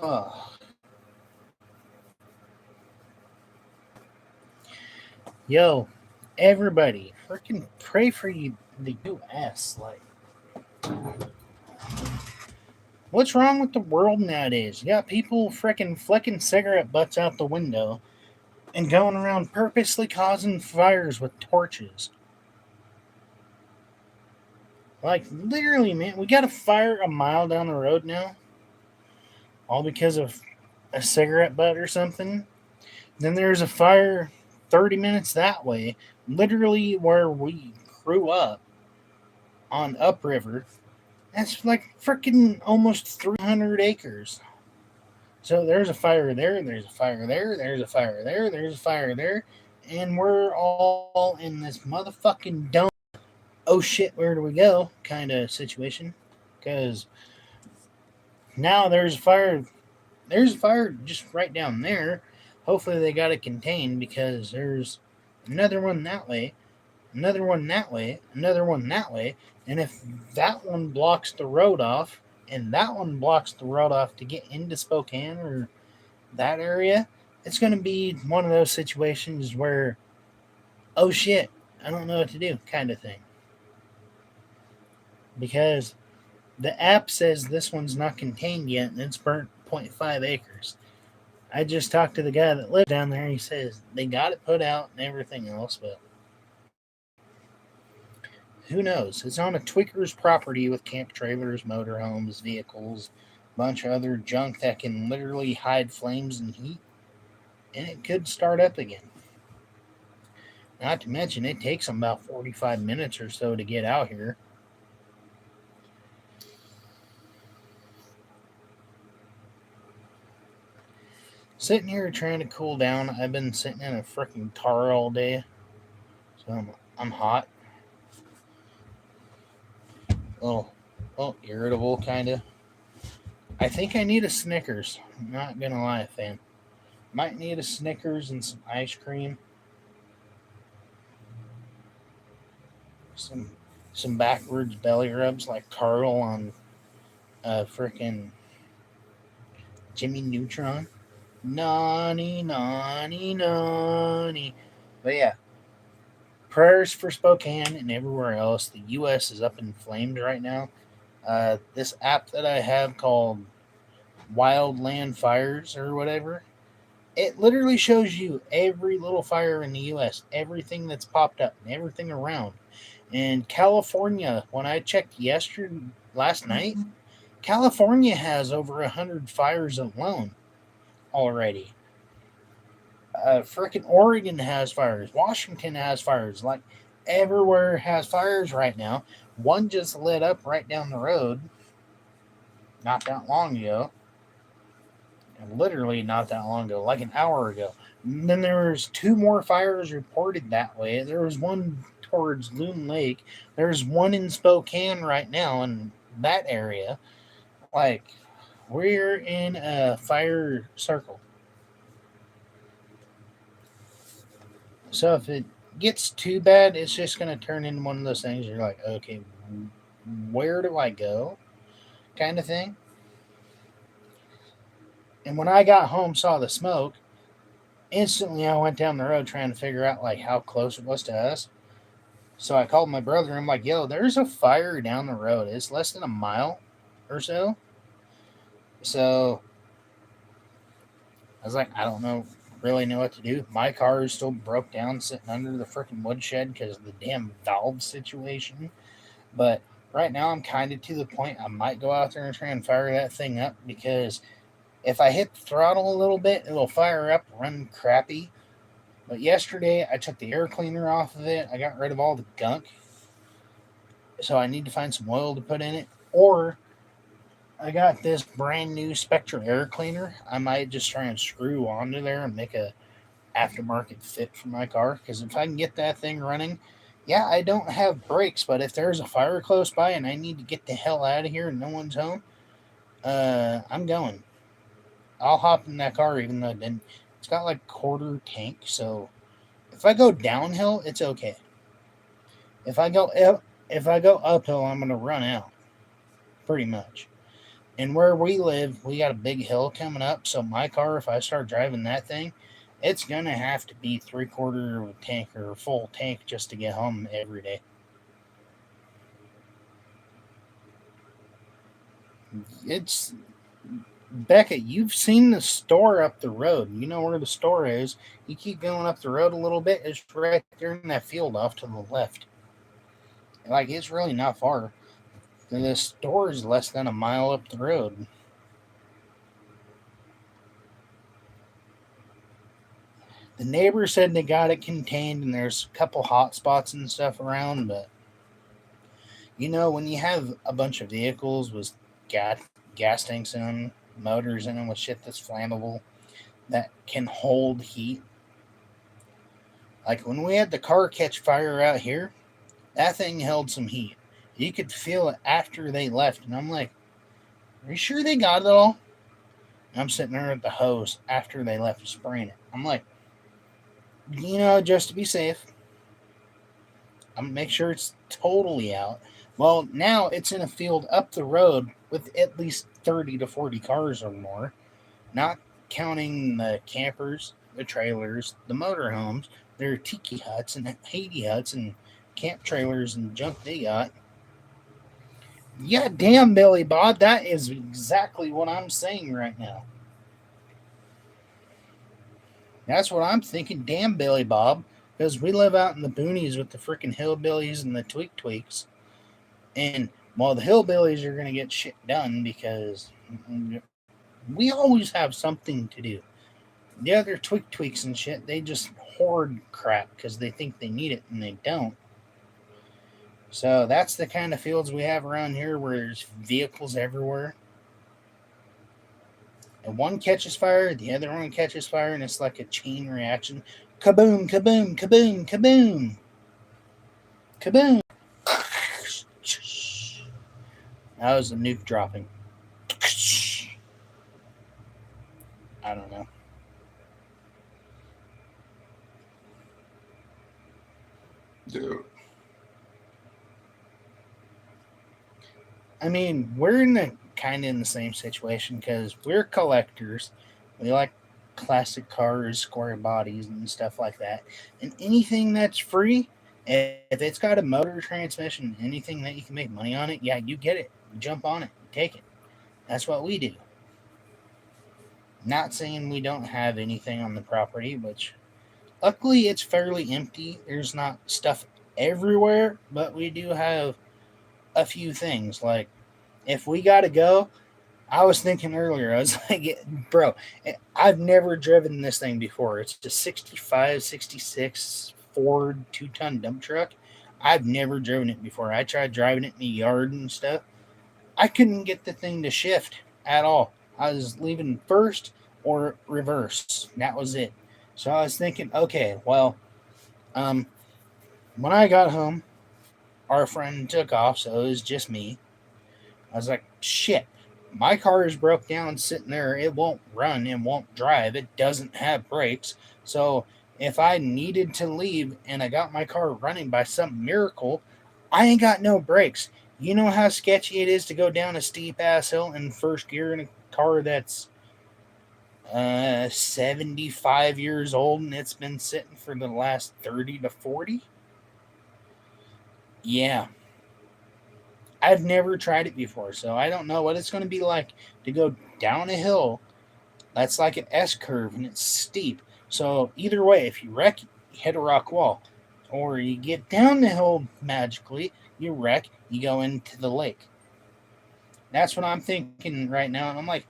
Oh. Yo, everybody, freaking pray for you, the U.S. Like, what's wrong with the world nowadays? You got people freaking flicking cigarette butts out the window and going around purposely causing fires with torches. Like, literally, man, we got a fire a mile down the road now, all because of a cigarette butt or something. Then there's a fire 30 minutes that way, literally where we grew up on upriver. That's like freaking almost 300 acres. So there's a fire there, there's a fire there, there's a fire there, there's a fire there, and we're all in this motherfucking dome. Oh shit, where do we go? Kind of situation. Because now there's a fire just right down there. Hopefully they got it contained because there's another one that way, another one that way, another one that way. And if that one blocks the road off, and that one blocks the road off to get into Spokane or that area, it's going to be one of those situations where, oh shit, I don't know what to do, kind of thing. Because the app says this one's not contained yet and it's burnt zero point 0.5 acres. I just talked to the guy that lives down there and he says they got it put out and everything else, but who knows? It's on a tweaker's property with camp trailers, motorhomes, vehicles, a bunch of other junk that can literally hide flames and heat, and it could start up again. Not to mention, it takes them about 45 minutes or so to get out here. Sitting here trying to cool down. I've been sitting in a freaking car all day, so I'm hot. A little irritable, kind of. I think I need a Snickers. I'm not gonna lie, fam. Might need a Snickers and some ice cream, some some backwards belly rubs like Carl on frickin' Jimmy Neutron. Nani, nani, nani. But yeah, prayers for Spokane and everywhere else. The U.S. is up in flames right now. This app that I have called Wildland Fires or whatever, it literally shows you every little fire in the U.S., everything that's popped up, and everything around. And California, when I checked last night, California has over 100 fires alone already. Freaking Oregon has fires. Washington has fires. Like everywhere has fires right now. One just lit up right down the road not that long ago. Literally not that long ago, like an hour ago. And then there was two more fires reported that way. There was one towards Loon Lake. There's one in Spokane right now in that area. Like we're in a fire circle. So if it gets too bad, it's just going to turn into one of those things you're like, okay, where do I go? Kind of thing. And when I got home, saw the smoke, instantly I went down the road trying to figure out like how close it was to us. So I called my brother. I'm like, yo, there's a fire down the road. It's less than a mile or so. So I was like, I don't really know what to do. My car is still broke down sitting under the freaking woodshed because of the damn valve situation. But right now I'm kind of to the point I might go out there and try and fire that thing up because if I hit the throttle a little bit, it'll fire up, run crappy. But yesterday I took the air cleaner off of it. I got rid of all the gunk. So I need to find some oil to put in it. Or I got this brand new Spectra air cleaner. I might just try and screw onto there and make a aftermarket fit for my car. Because if I can get that thing running, yeah, I don't have brakes, but if there's a fire close by and I need to get the hell out of here and no one's home, I'm going. I'll hop in that car even though it's got like quarter tank. So if I go downhill, it's okay. If I go uphill, I'm gonna run out pretty much. And where we live, we got a big hill coming up. So my car, if I start driving that thing, it's gonna have to be 3/4 of a tank or a full tank just to get home every day. It's Becca. You've seen the store up the road. You know where the store is. You keep going up the road a little bit. It's right there in that field off to the left. Like it's really not far. And the store is less than a mile up the road. The neighbor said they got it contained, and there's a couple hot spots and stuff around. But when you have a bunch of vehicles with gas tanks in them, motors in them with shit that's flammable that can hold heat. Like when we had the car catch fire out here, that thing held some heat. You could feel it after they left, and I'm like, "Are you sure they got it all?" And I'm sitting there at the hose after they left spraying it. I'm like, just to be safe, I'm gonna make sure it's totally out. Well, now it's in a field up the road with at least 30 to 40 cars or more, not counting the campers, the trailers, the motorhomes, their tiki huts and Haiti huts and camp trailers and junk they got. Yeah, damn, Billy Bob, that is exactly what I'm saying right now. That's what I'm thinking. Damn, Billy Bob, because we live out in the boonies with the freaking hillbillies and the tweaks. And while the hillbillies are going to get shit done because we always have something to do. The other tweaks and shit, they just hoard crap because they think they need it and they don't. So that's the kind of fields we have around here where there's vehicles everywhere. And one catches fire, the other one catches fire, and it's like a chain reaction. Kaboom, kaboom, kaboom, kaboom. Kaboom. That was a nuke dropping. I don't know. Dude. I mean, we're kind of in the same situation because we're collectors. We like classic cars, square bodies, and stuff like that. And anything that's free, if it's got a motor transmission, anything that you can make money on it, yeah, you get it. You jump on it, you take it. That's what we do. Not saying we don't have anything on the property, which luckily it's fairly empty. There's not stuff everywhere, but we do have a few things. Like if we got to go, I was thinking earlier, I was like, bro, I've never driven this thing before. It's a 65, 66 Ford 2-ton dump truck. I've never driven it before. I tried driving it in the yard and stuff. I couldn't get the thing to shift at all. I was leaving first or reverse. That was it. So I was thinking, okay, well, um, when I got home, our friend took off, so it was just me. I was like, shit, my car is broke down sitting there. It won't run, it won't drive, it doesn't have brakes. So if I needed to leave and I got my car running by some miracle, I ain't got no brakes. You know how sketchy it is to go down a steep ass hill in first gear in a car that's 75 years old and it's been sitting for the last 30 to 40? Yeah. I've never tried it before, so I don't know what it's going to be like to go down a hill that's like an S curve and it's steep. So either way, if you wreck, you hit a rock wall. Or you get down the hill magically, you wreck, you go into the lake. That's what I'm thinking right now. And I'm like,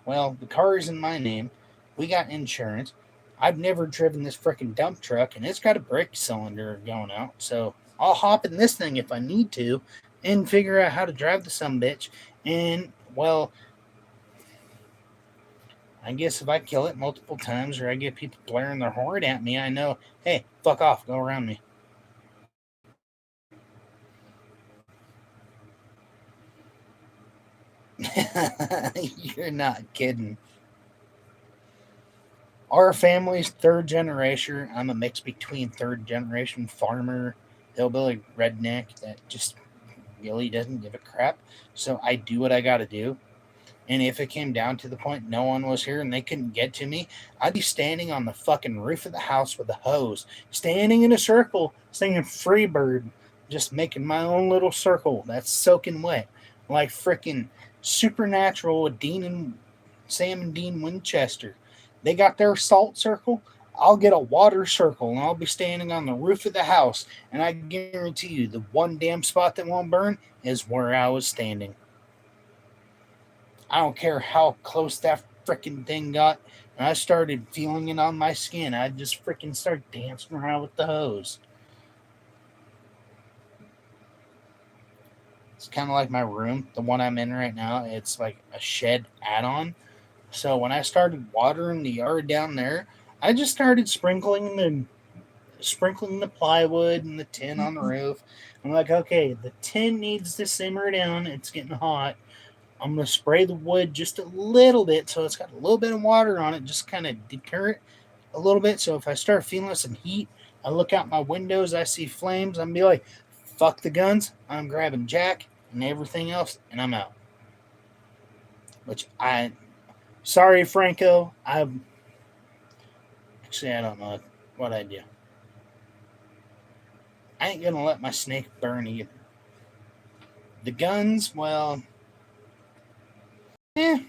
well, the car is in my name. We got insurance. I've never driven this freaking dump truck, and it's got a brake cylinder going out. So I'll hop in this thing if I need to and figure out how to drive the sumbitch. And, well, I guess if I kill it multiple times or I get people blaring their horn at me, I know, hey, fuck off, go around me. You're not kidding. Our family's third generation. I'm a mix between third generation farmer, hillbilly redneck that just really doesn't give a crap. So I do what I got to do. And if it came down to the point no one was here and they couldn't get to me, I'd be standing on the fucking roof of the house with a hose, standing in a circle, singing Freebird, just making my own little circle that's soaking wet, like freaking Supernatural with Sam and Dean Winchester. They got their salt circle. I'll get a water circle and I'll be standing on the roof of the house. And I guarantee you, the one damn spot that won't burn is where I was standing. I don't care how close that freaking thing got. And I started feeling it on my skin. I just freaking start dancing around with the hose. It's kind of like my room, the one I'm in right now. It's like a shed add-on. So when I started watering the yard down there, I just started sprinkling the plywood and the tin on the roof. I'm like, okay, the tin needs to simmer down. It's getting hot. I'm going to spray the wood just a little bit so it's got a little bit of water on it, just kind of deter it a little bit. So if I start feeling some heat, I look out my windows, I see flames, I'm going to be like, fuck the guns, I'm grabbing Jack and everything else, and I'm out. Sorry, Franco, actually, I don't know what I do. I ain't going to let my snake burn either. The guns, well, I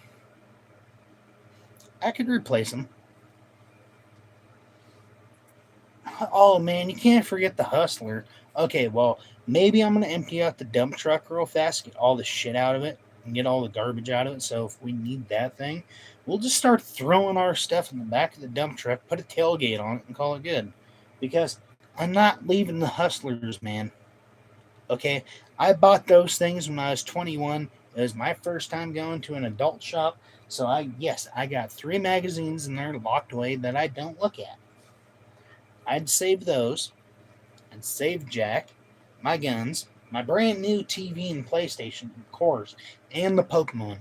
could replace them. Oh man, you can't forget the Hustler. Okay, well, maybe I'm gonna empty out the dump truck real fast, get all the shit out of it, and get all the garbage out of it. So if we need that thing, we'll just start throwing our stuff in the back of the dump truck, put a tailgate on it, and call it good. Because I'm not leaving the Hustlers, man. Okay, I bought those things when I was 21. It was my first time going to an adult shop. So I got 3 magazines in there locked away that I don't look at. I'd save those. I'd save Jack, my guns, my brand new TV and PlayStation, of course, and the Pokemon.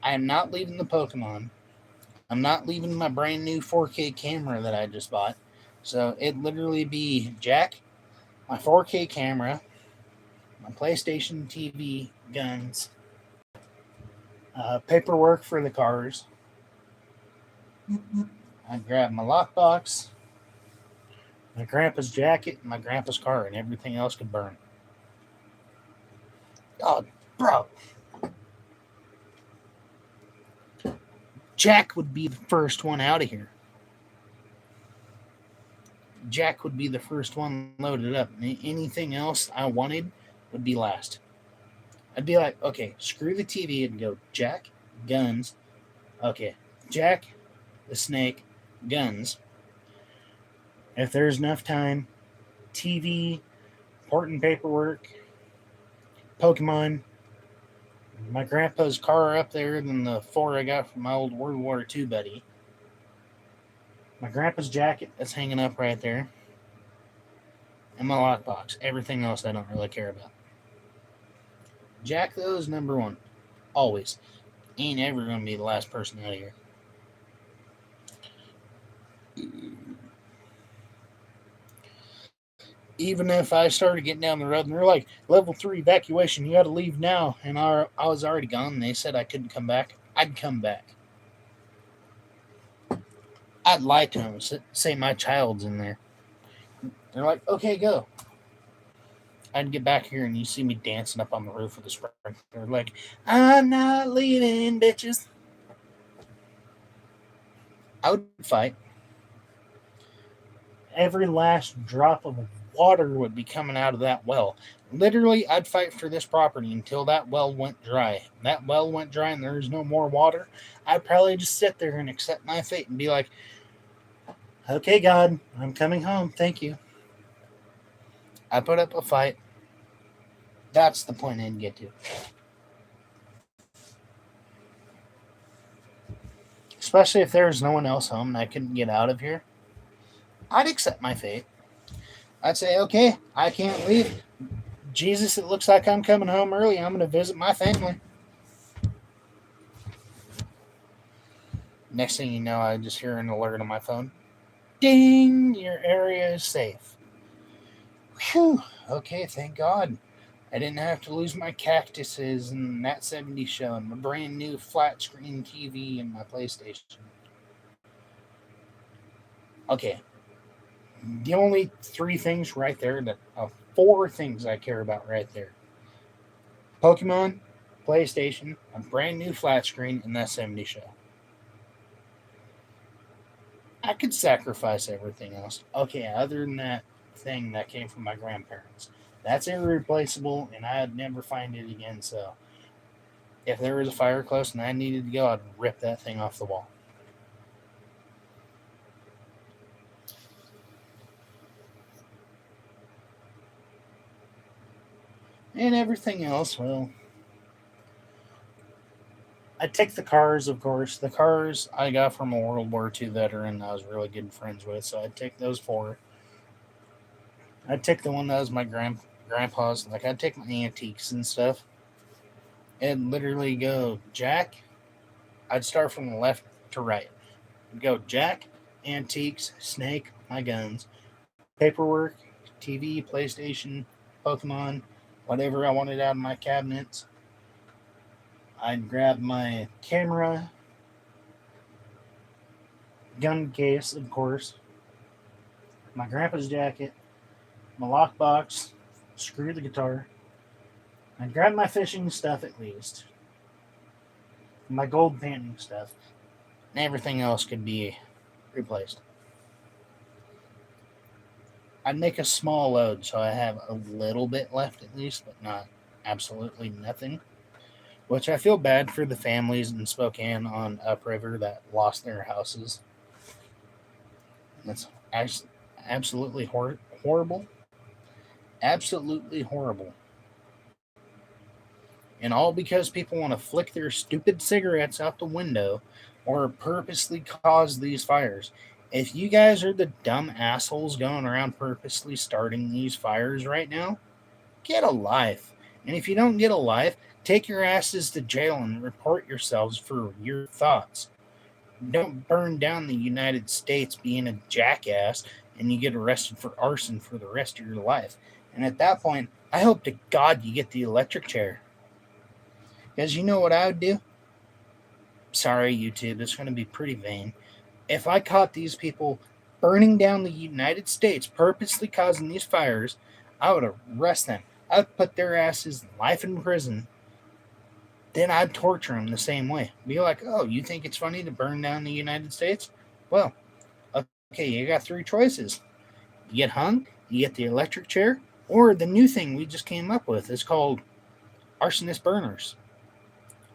I am not leaving the Pokemon. I'm not leaving my brand new 4K camera that I just bought. So it'd literally be Jack, my 4K camera, my PlayStation TV, guns, paperwork for the cars. I'd grab my lockbox, my grandpa's jacket, and my grandpa's car, and everything else could burn. Oh, bro. Jack would be the first one out of here. Jack would be the first one loaded up. Anything else I wanted would be last. I'd be like, okay, screw the TV and go Jack, guns. Okay, Jack, the snake, guns. If there's enough time, TV, important paperwork, Pokemon, my grandpa's car up there, than the 4 I got from my old World War II buddy. My grandpa's jacket that's hanging up right there. And my lockbox. Everything else I don't really care about. Jack, though, is number 1. Always. Ain't ever going to be the last person out of here. Even if I started getting down the road and they're like, level 3 evacuation, you got to leave now, and I was already gone, and they said I couldn't come back, I'd come back. I'd lie to them, say my child's in there. They're like, okay, go. I'd get back here and you see me dancing up on the roof of the sprinkler. They're like, I'm not leaving, bitches. I would fight. Every last drop of water would be coming out of that well. Literally, I'd fight for this property until that well went dry. That well went dry and there's no more water. I'd probably just sit there and accept my fate and be like, okay, God, I'm coming home. Thank you. I put up a fight. That's the point I'd get to. Especially if there's no one else home and I couldn't get out of here. I'd accept my fate. I'd say, okay, I can't leave. Jesus, it looks like I'm coming home early. I'm going to visit my family. Next thing you know, I just hear an alert on my phone. Ding! Your area is safe. Whew. Okay, thank God. I didn't have to lose my cactuses and that 70s show and my brand new flat screen TV and my PlayStation. Okay, the only three things right there four things I care about right there: Pokemon, PlayStation, a brand new flat screen, and that 70s show. I could sacrifice everything else. Okay, other than that thing that came from my grandparents. That's irreplaceable, and I'd never find it again. So, if there was a fire close and I needed to go, I'd rip that thing off the wall. And everything else, well, I take the cars, of course. The cars I got from a World War II veteran I was really good friends with, so I'd take those four. I'd take the one that was my grandpa's. Like, I'd take my antiques and stuff and literally go, Jack. I'd start from the left to right. I'd go, Jack, antiques, snake, my guns, paperwork, TV, PlayStation, Pokemon, whatever I wanted out of my cabinets. I'd grab my camera, gun case, of course, my grandpa's jacket, my lockbox, screw the guitar. I'd grab my fishing stuff at least, my gold painting stuff, and everything else could be replaced. I'd make a small load so I have a little bit left at least, but not absolutely nothing. Which I feel bad for the families in Spokane on upriver that lost their houses. That's absolutely horrible. Absolutely horrible. And all because people want to flick their stupid cigarettes out the window or purposely cause these fires. If you guys are the dumb assholes going around purposely starting these fires right now, get a life. And if you don't get a life, take your asses to jail and report yourselves for your thoughts. Don't burn down the United States being a jackass and you get arrested for arson for the rest of your life. And at that point, I hope to God you get the electric chair. Because you know what I would do? Sorry, YouTube, it's going to be pretty vain. If I caught these people burning down the United States, purposely causing these fires, I would arrest them. I'd put their asses life in prison. Then I'd torture them the same way. Be like, oh, you think it's funny to burn down the United States? Well, okay, you got three choices. You get hung, you get the electric chair, or the new thing we just came up with is called arsonist burners.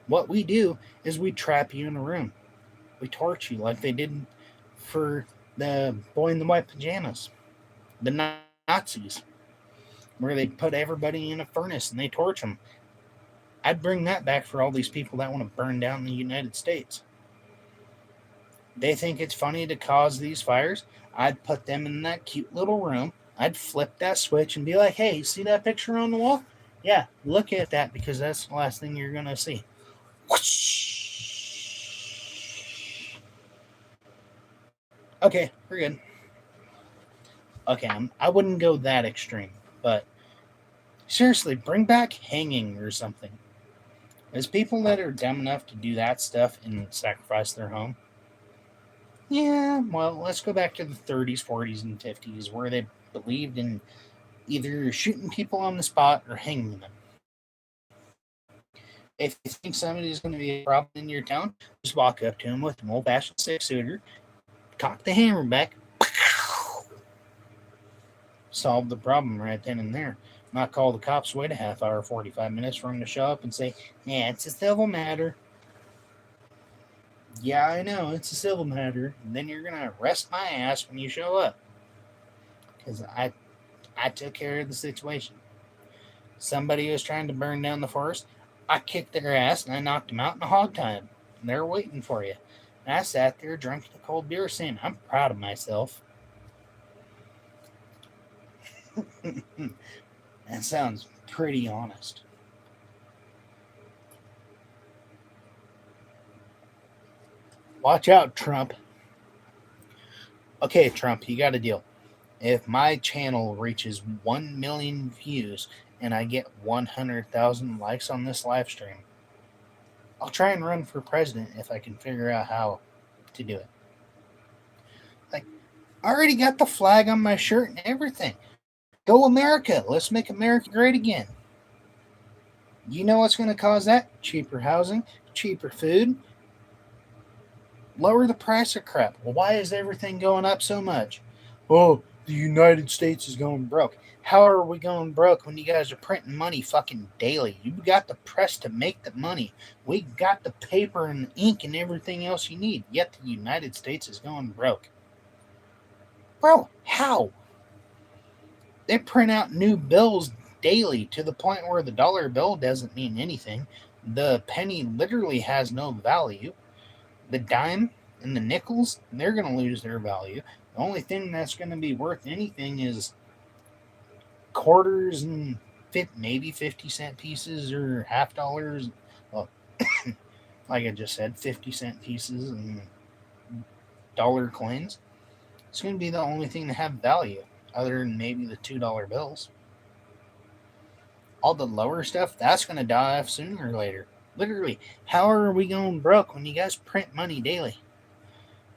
What we do is we trap you in a room. We torch you like they did for the boy in the white pajamas, the Nazis, where they put everybody in a furnace and they torch them. I'd bring that back for all these people that want to burn down the United States. They think it's funny to cause these fires. I'd put them in that cute little room. I'd flip that switch and be like, hey, see that picture on the wall? Yeah, look at that because that's the last thing you're going to see. Okay, we're good. Okay, I wouldn't go that extreme, but seriously, bring back hanging or something. There's people that are dumb enough to do that stuff and sacrifice their home. Yeah, well, let's go back to the 30s, 40s, and 50s where they believed in either shooting people on the spot or hanging them. If you think somebody's going to be a problem in your town, just walk up to them with an old-fashioned six-shooter, cock the hammer back, solve the problem right then and there. Not call the cops, wait a half hour, 45 minutes for them to show up and say, yeah, it's a civil matter. Yeah, I know, it's a civil matter. And then you're going to arrest my ass when you show up. Because I took care of the situation. Somebody was trying to burn down the forest. I kicked their ass and I knocked them out in a hog time. And they're waiting for you. And I sat there drinking a cold beer saying, I'm proud of myself. That sounds pretty honest. Watch out, Trump. Okay, Trump, you got a deal. If my channel reaches 1 million views and I get 100,000 likes on this live stream, I'll try and run for president if I can figure out how to do it. Like, I already got the flag on my shirt and everything. Go America. Let's make America great again. You know what's going to cause that? Cheaper housing, cheaper food, lower the price of crap. Well, why is everything going up so much? Oh, the United States is going broke. How are we going broke when you guys are printing money fucking daily? You got the press to make the money. We got the paper and ink and everything else you need. Yet the United States is going broke. Bro, how? They print out new bills daily to the point where the dollar bill doesn't mean anything. The penny literally has no value. The dime and the nickels, they're going to lose their value. The only thing that's going to be worth anything is quarters and maybe 50-cent pieces or half dollars. Well, like I just said, 50-cent pieces and dollar coins. It's going to be the only thing to have value, other than maybe the $2 bills. All the lower stuff, that's going to die off sooner or later. Literally, how are we going broke when you guys print money daily?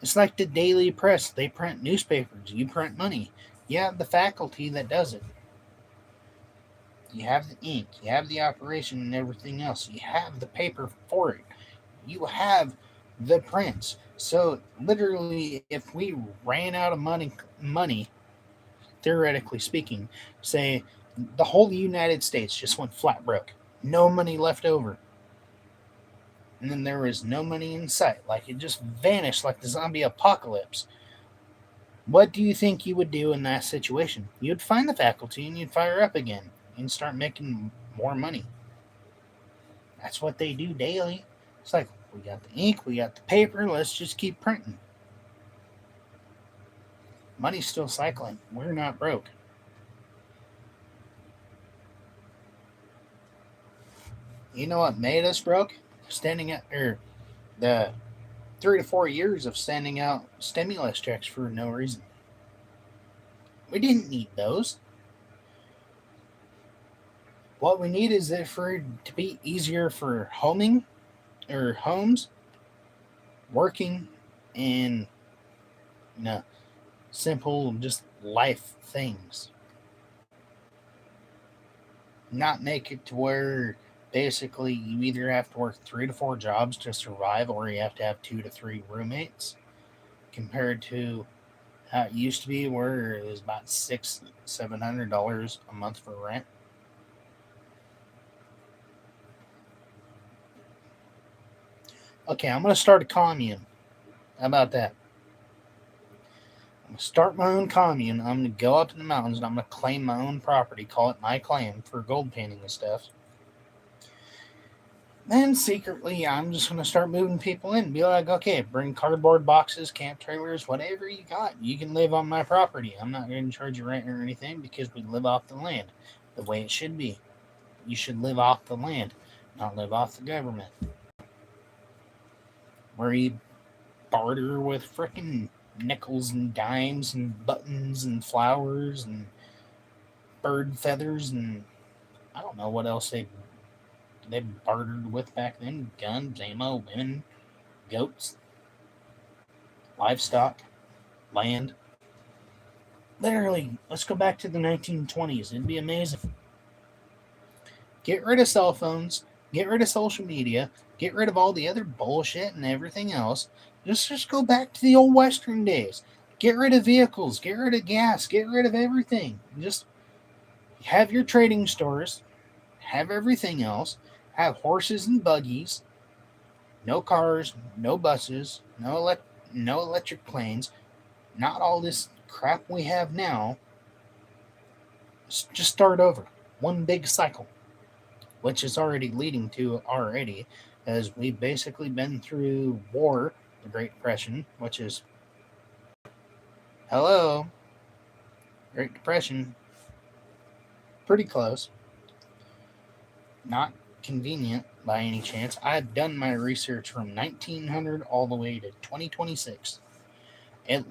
It's like the daily press. They print newspapers. You print money. You have the faculty that does it. You have the ink. You have the operation and everything else. You have the paper for it. You have the prints. So literally, if we ran out of money, theoretically speaking, say the whole United States just went flat broke, no money left over, and then there was no money in sight, like it just vanished like the zombie apocalypse, what do you think you would do in that situation? You'd find the faculty and you'd fire up again and start making more money. That's what they do daily. It's like, we got the ink, we got the paper, let's just keep printing. Money's still cycling. We're not broke. You know what made us broke? The 3 to 4 years of sending out stimulus checks for no reason. We didn't need those. What we need is for it to be easier for homes, working, and simple just life things. Not make it to where basically you either have to work 3 to 4 jobs to survive, or you have to have 2 to 3 roommates, compared to how it used to be, where it was about $600-700 a month for rent. Okay, I'm going to start a commune. How about that? I'm going to start my own commune. I'm going to go up in the mountains and I'm going to claim my own property, call it my claim for gold painting and stuff. Then secretly, I'm just going to start moving people in. Be like, okay, bring cardboard boxes, camp trailers, whatever you got. You can live on my property. I'm not going to charge you rent or anything because we live off the land the way it should be. You should live off the land, not live off the government. Where you barter with frickin' nickels and dimes and buttons and flowers and bird feathers and I don't know what else they bartered with back then. Guns, ammo, women, goats, livestock, land. Literally, let's go back to the 1920s. It'd be amazing. Get rid of cell phones, get rid of social media, get rid of all the other bullshit and everything else. Just go back to the old Western days. Get rid of vehicles, get rid of gas, get rid of everything. Just have your trading stores, have everything else, have horses and buggies, no cars, no buses, no electric planes, not all this crap we have now. Just start over. One big cycle, which is already leading to as we've basically been through war, the Great Depression, which is, hello, Great Depression, pretty close, not convenient by any chance. I've done my research from 1900 all the way to 2026. It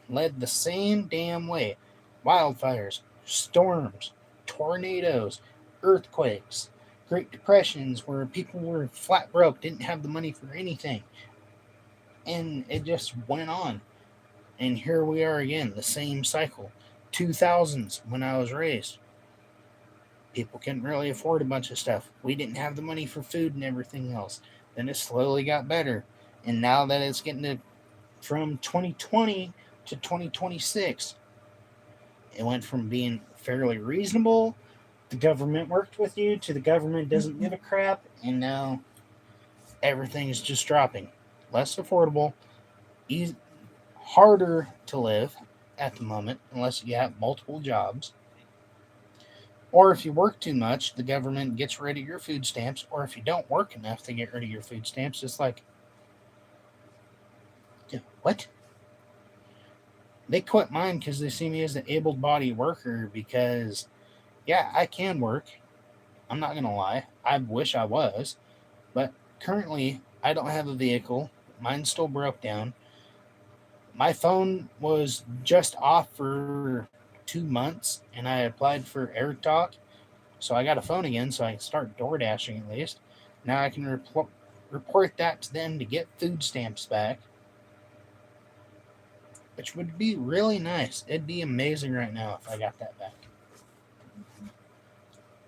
led the same damn way. wildfires, storms, tornadoes, earthquakes, Great Depressions where people were flat broke, didn't have the money for anything. And it just went on. And here we are again, the same cycle. 2000s when I was raised. People couldn't really afford a bunch of stuff. We didn't have the money for food and everything else. Then it slowly got better. And now that it's getting to from 2020 to 2026, it went from being fairly reasonable, the government worked with you, to the government doesn't give a crap, and now everything is just dropping. Less affordable, harder to live at the moment, unless you have multiple jobs. Or if you work too much, the government gets rid of your food stamps. Or if you don't work enough, they get rid of your food stamps. It's like, what? They quit mine because they see me as an able-bodied worker. Because, yeah, I can work. I'm not gonna lie. I wish I was, but currently I don't have a vehicle. Mine still broke down. My phone was just off for 2 months, and I applied for AirTalk, so I got a phone again, so I can start door dashing at least. Now I can report that to them to get food stamps back, which would be really nice. It'd be amazing right now if I got that back.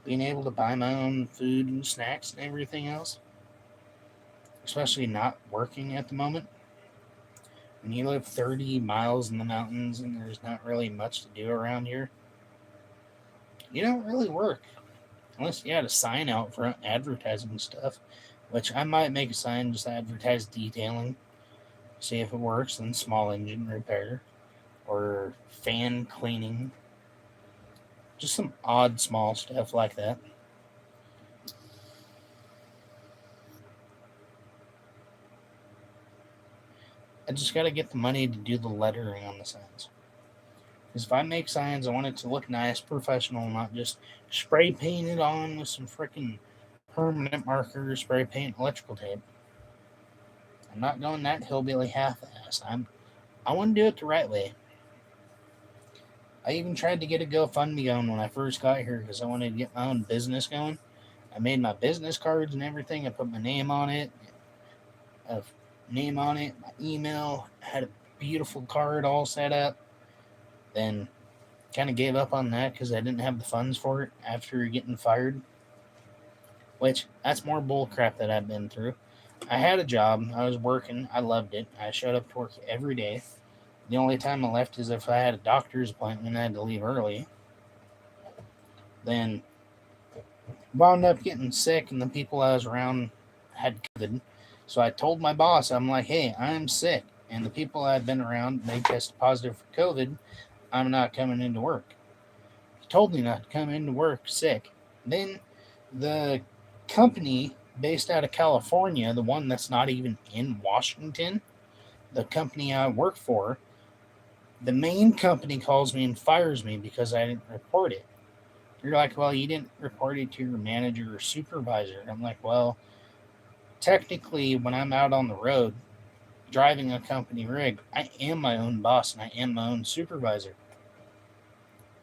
Being able to buy my own food and snacks and everything else, especially not working at the moment. When you live 30 miles in the mountains and there's not really much to do around here, you don't really work. Unless you had a sign out front advertising stuff, which I might make a sign just advertise detailing, see if it works, then small engine repair or fan cleaning. Just some odd small stuff like that. I just got to get the money to do the lettering on the signs. Because if I make signs, I want it to look nice, professional, not just spray paint it on with some freaking permanent marker, spray paint, electrical tape. I'm not going that hillbilly half-assed. I want to do it the right way. I even tried to get a GoFundMe going when I first got here because I wanted to get my own business going. I made my business cards and everything. I put my name on it, my email, had a beautiful card all set up. Then kind of gave up on that because I didn't have the funds for it after getting fired. Which, that's more bullcrap that I've been through. I had a job. I was working. I loved it. I showed up to work every day. The only time I left is if I had a doctor's appointment and I had to leave early. Then wound up getting sick, and the people I was around had COVID. So I told my boss, I'm like, hey, I'm sick. And the people I've been around, they tested positive for COVID. I'm not coming into work. He told me not to come into work sick. Then the company based out of California, the one that's not even in Washington, the company I work for, the main company calls me and fires me because I didn't report it. You're like, well, you didn't report it to your manager or supervisor. And I'm like, well, technically, when I'm out on the road driving a company rig, I am my own boss and I am my own supervisor.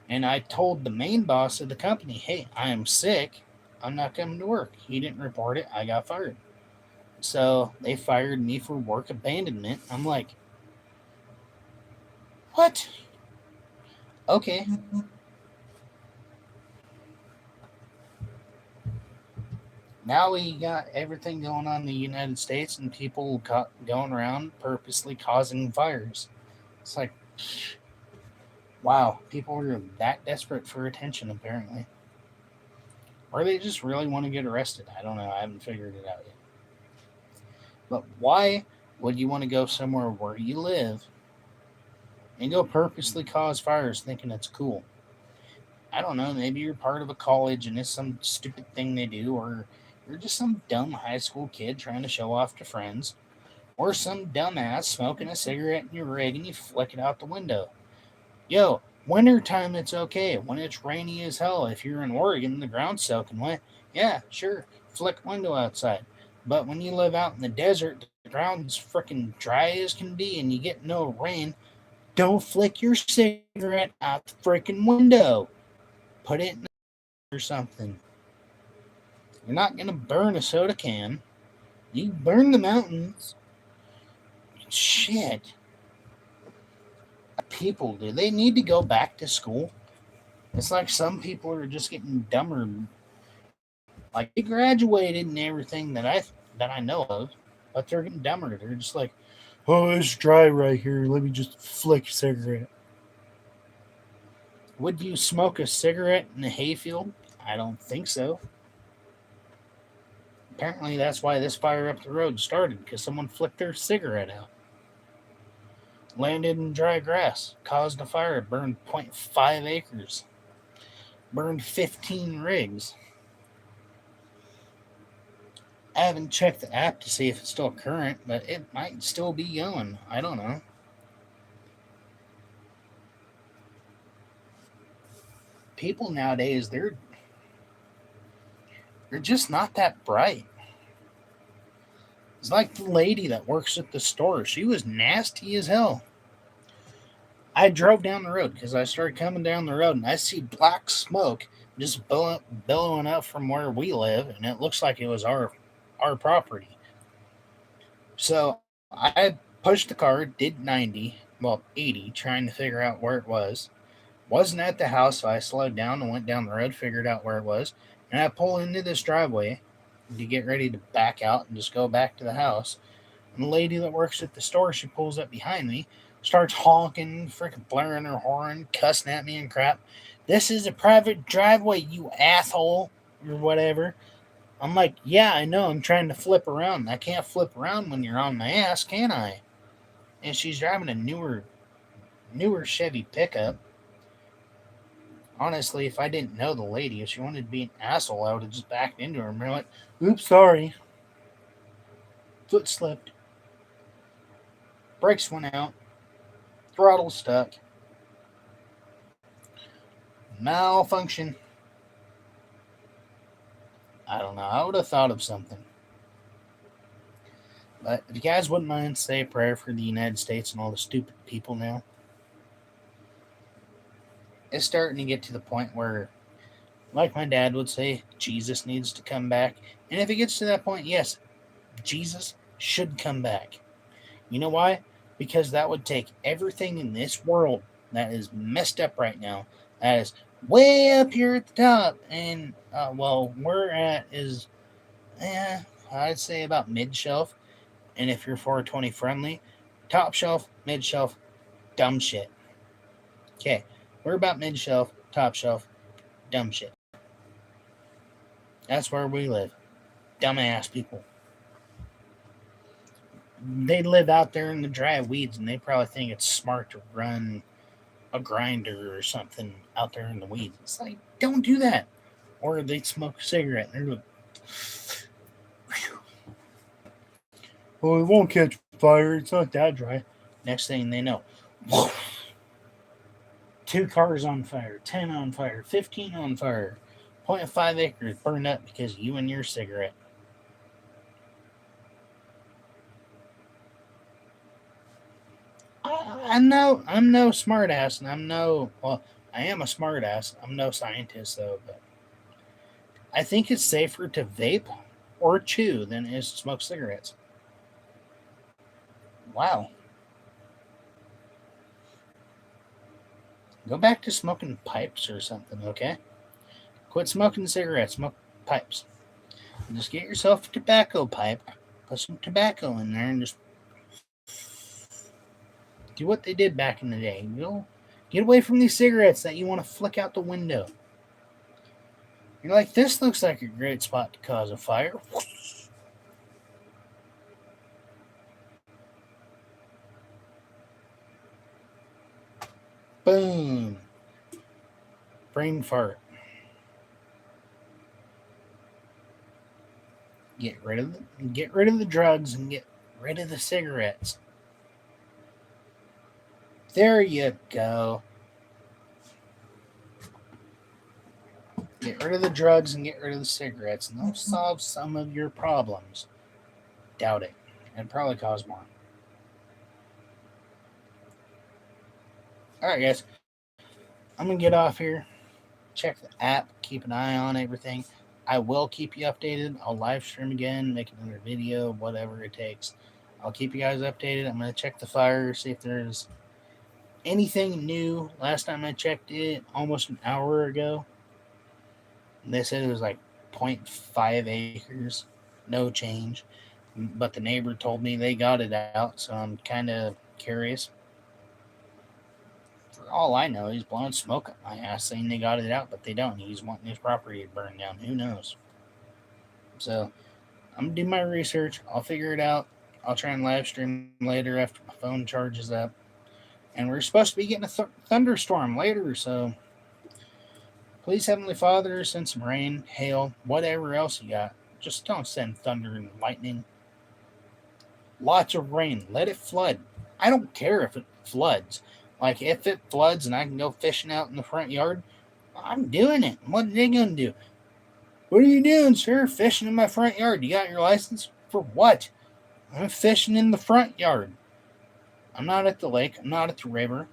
And I told the main boss of the company, hey, I am sick. I'm not coming to work. He didn't report it. I got fired. So they fired me for work abandonment. I'm like, what? Okay. Now we got everything going on in the United States and people going around purposely causing fires. It's like, wow, people are that desperate for attention, apparently. Or they just really want to get arrested. I don't know. I haven't figured it out yet. But why would you want to go somewhere where you live and go purposely cause fires thinking it's cool? I don't know. Maybe you're part of a college and it's some stupid thing they do, or you're just some dumb high school kid trying to show off to friends, or some dumbass smoking a cigarette in your rig and you flick it out the window. Yo, wintertime it's okay. When it's rainy as hell, if you're in Oregon, the ground's soaking wet. Yeah, sure, flick a window outside. But when you live out in the desert, the ground's freaking dry as can be and you get no rain. Don't flick your cigarette out the freaking window. Put it in or something. You're not going to burn a soda can. You burn the mountains. Shit. People, do they need to go back to school? It's like some people are just getting dumber. Like they graduated and everything that I know of, but they're getting dumber. They're just like, oh, it's dry right here. Let me just flick a cigarette. Would you smoke a cigarette in a hayfield? I don't think so. Apparently, that's why this fire up the road started, because someone flicked their cigarette out. Landed in dry grass, caused a fire, burned zero point 0.5 acres, burned 15 rigs. I haven't checked the app to see if it's still current, but it might still be going. I don't know. People nowadays, they're just not that bright. It's like the lady that works at the store. She was nasty as hell. I drove down the road because I started coming down the road and I see black smoke just billowing up from where we live, and it looks like it was our property. So I pushed the car, did 90, well 80, trying to figure out where it was. Wasn't at the house, so I slowed down and went down the road, figured out where it was, and I pull into this driveway to get ready to back out and just go back to the house. And the lady that works at the store, she pulls up behind me, starts honking, freaking blaring her horn, cussing at me and crap. This is a private driveway, you asshole, or whatever. I'm like, yeah, I know, I'm trying to flip around. I can't flip around when you're on my ass, can I? And she's driving a newer Chevy pickup. Honestly, if I didn't know the lady, if she wanted to be an asshole, I would have just backed into her and been like, oops, sorry. Foot slipped. Brakes went out. Throttle stuck. Malfunction. I don't know. I would have thought of something. But if you guys wouldn't mind, say a prayer for the United States and all the stupid people now. It's starting to get to the point where, like my dad would say, Jesus needs to come back. And if it gets to that point, yes, Jesus should come back. You know why? Because that would take everything in this world that is messed up right now, that is way up here at the top, and well, we're at is, I'd say about mid shelf. And if you're 420 friendly, top shelf, mid shelf, dumb shit. Okay, we're about mid shelf, top shelf, dumb shit. That's where we live. Dumbass people. They live out there in the dry weeds, and they probably think it's smart to run a grinder or something out there in the weeds. It's like, don't do that. Or they smoke a cigarette and they're like, well, it won't catch fire. It's not that dry. Next thing they know, 2 cars on fire, 10 on fire, 15 on fire, zero point 0.5 acres burned up because you and your cigarette. I'm no smartass, and I am a smartass. I'm no scientist though, but I think it's safer to vape or chew than it is to smoke cigarettes. Wow. Go back to smoking pipes or something, okay? Quit smoking cigarettes, smoke pipes. And just get yourself a tobacco pipe, put some tobacco in there, and just do what they did back in the day. Get away from these cigarettes that you want to flick out the window. You're like, this looks like a great spot to cause a fire. Boom. Brain fart. Get rid of the drugs and get rid of the cigarettes. There you go. Get rid of the drugs and get rid of the cigarettes, and they'll solve some of your problems. Doubt it. And probably cause more. Alright, guys. I'm going to get off here. Check the app. Keep an eye on everything. I will keep you updated. I'll live stream again, make another video, whatever it takes. I'll keep you guys updated. I'm going to check the fire, see if there's anything new. Last time I checked it, almost an hour ago, they said it was like 0.5 acres, no change. But the neighbor told me they got it out, so I'm kind of curious. For all I know, he's blowing smoke up my ass saying they got it out, but they don't. He's wanting his property to burn down. Who knows? So I'm going to do my research. I'll figure it out. I'll try and live stream later after my phone charges up. And we're supposed to be getting a thunderstorm later, so please, Heavenly Father, send some rain, hail, whatever else you got. Just don't send thunder and lightning. Lots of rain. Let it flood. I don't care if it floods. Like, if it floods and I can go fishing out in the front yard, I'm doing it. What are they going to do? What are you doing, sir? Fishing in my front yard. You got your license? For what? I'm fishing in the front yard. I'm not at the lake. I'm not at the river.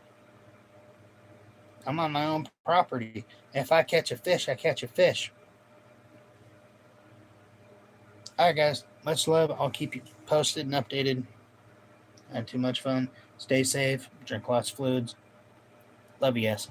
I'm on my own property. If I catch a fish, I catch a fish. Alright, guys. Much love. I'll keep you posted and updated. I had too much fun. Stay safe. Drink lots of fluids. Love you guys.